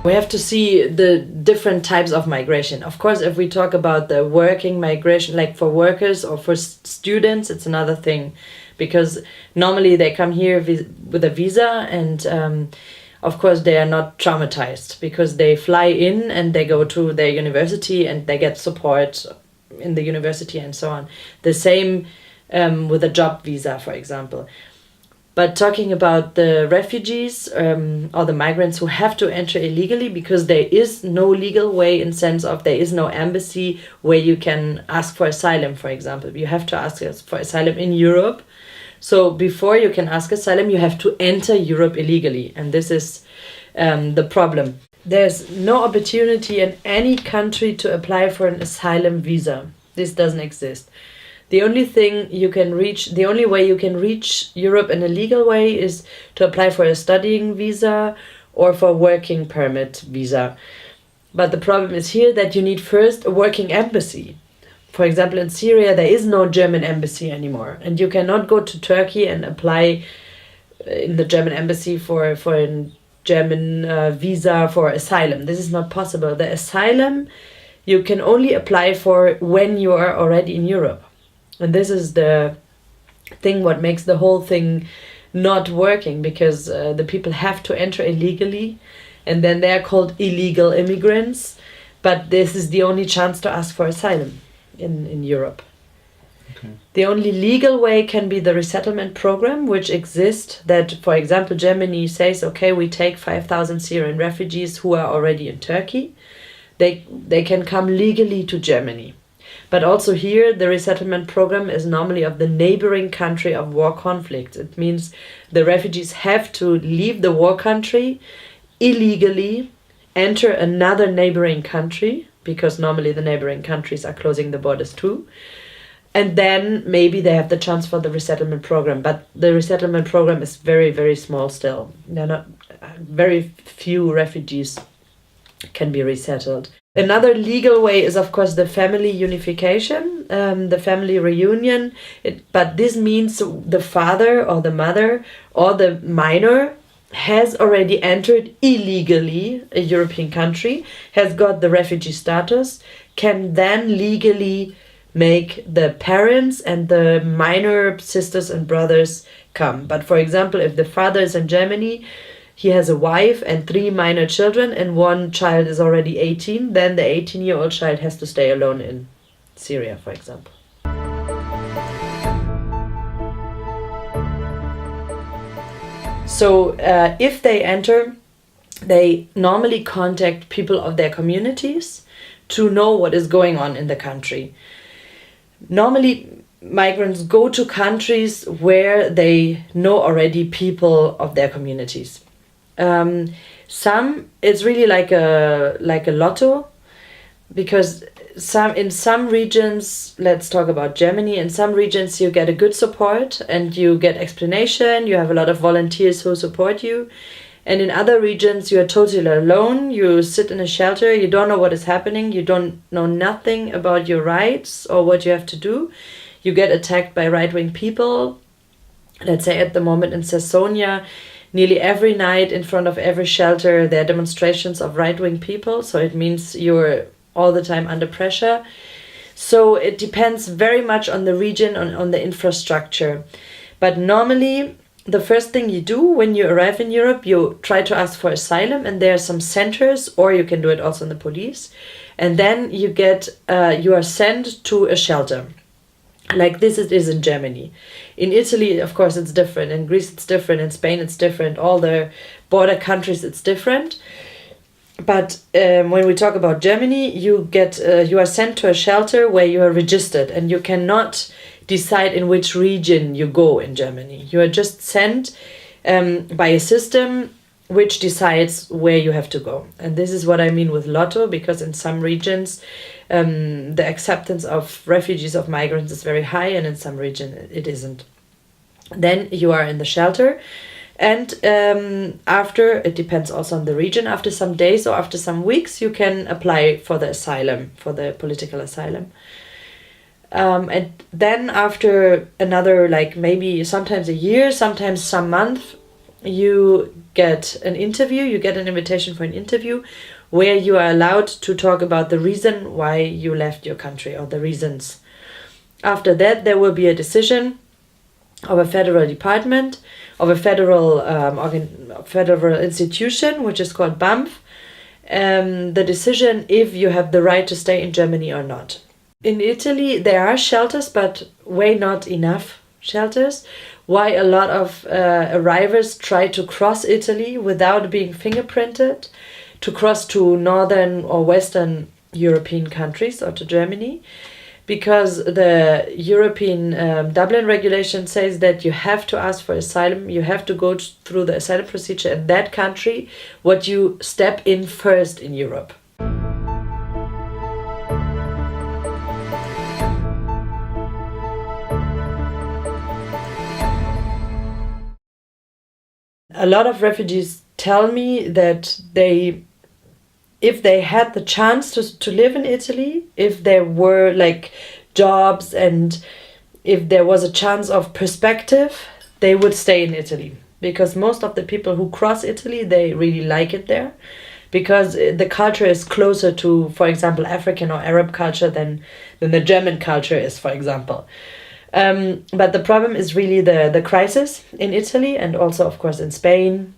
We have to see the different types of migration. Of course, if we talk about the working migration, like for workers or for students, it's another thing, because normally they come here with a visa, and of course they are not traumatized because they fly in and they go to their university and they get support in the university and so on. The same with a job visa, for example. But talking about the refugees or the migrants who have to enter illegally, because there is no legal way, in sense of there is no embassy where you can ask for asylum, for example. You have to ask for asylum in Europe. So before you can ask asylum, you have to enter Europe illegally. And this is the problem. There's no opportunity in any country to apply for an asylum visa. This doesn't exist. The only way you can reach Europe in a legal way is to apply for a studying visa or for a working permit visa. But the problem is here that you need first a working embassy. For example, in Syria, there is no German embassy anymore. And you cannot go to Turkey and apply in the German embassy for a German visa for asylum. This is not possible. The asylum you can only apply for when you are already in Europe. And this is the thing what makes the whole thing not working, because the people have to enter illegally, and then they are called illegal immigrants. But this is the only chance to ask for asylum in Europe. Okay. The only legal way can be the resettlement program, which exists, that, for example, Germany says, okay, we take 5,000 Syrian refugees who are already in Turkey. They can come legally to Germany. But also here, the resettlement program is normally of the neighboring country of war conflict. It means the refugees have to leave the war country illegally, enter another neighboring country, because normally the neighboring countries are closing the borders too. And then maybe they have the chance for the resettlement program. But the resettlement program is very, very small still. Very few refugees can be resettled. Another legal way is, of course, the family unification, the family reunion. But this means the father or the mother or the minor has already entered illegally a European country, has got the refugee status, can then legally make the parents and the minor sisters and brothers come. But for example, if the father is in Germany, he has a wife and 3 minor children, and one child is already 18, then the 18-year-old child has to stay alone in Syria, for example. So if they enter, they normally contact people of their communities to know what is going on in the country. Normally, migrants go to countries where they know already people of their communities. It's really like a lotto, because in some regions, let's talk about Germany, in some regions you get a good support and you get explanation, you have a lot of volunteers who support you, and in other regions you are totally alone, you sit in a shelter, you don't know what is happening, you don't know nothing about your rights or what you have to do. You get attacked by right-wing people. Let's say at the moment in Sasonia, nearly every night in front of every shelter there are demonstrations of right-wing people, so it means you're all the time under pressure. So it depends very much on the region, on the infrastructure. But normally, the first thing you do when you arrive in Europe, you try to ask for asylum, and there are some centers, or you can do it also in the police. And then you are sent to a shelter. Like this it is in Germany. In Italy, of course, it's different. In Greece, it's different. In Spain, it's different. All the border countries, it's different. But when we talk about Germany, you are sent to a shelter where you are registered, and you cannot decide in which region you go in Germany. You are just sent by a system which decides where you have to go. And this is what I mean with lotto, because in some regions the acceptance of refugees, of migrants is very high, and in some region it isn't. Then you are in the shelter, and after, it depends also on the region, after some days or after some weeks you can apply for the asylum, for the political asylum. And then after another, like maybe sometimes a year, sometimes some month, you get an interview, you get an invitation for an interview where you are allowed to talk about the reason why you left your country or the reasons. After that, there will be a decision of a federal department, of a federal institution, which is called BAMF, the decision if you have the right to stay in Germany or not. In Italy, there are shelters, but way not enough shelters. Why a lot of arrivals try to cross Italy without being fingerprinted, to cross to northern or western European countries or to Germany, because the European Dublin regulation says that you have to ask for asylum, you have to go through the asylum procedure in that country, what you step in first in Europe. A lot of refugees tell me that if they had the chance to live in Italy, if there were like jobs and if there was a chance of perspective, they would stay in Italy. Because most of the people who cross Italy, they really like it there. Because the culture is closer to, for example, African or Arab culture than the German culture is, for example. But the problem is really the crisis in Italy and also, of course, in Spain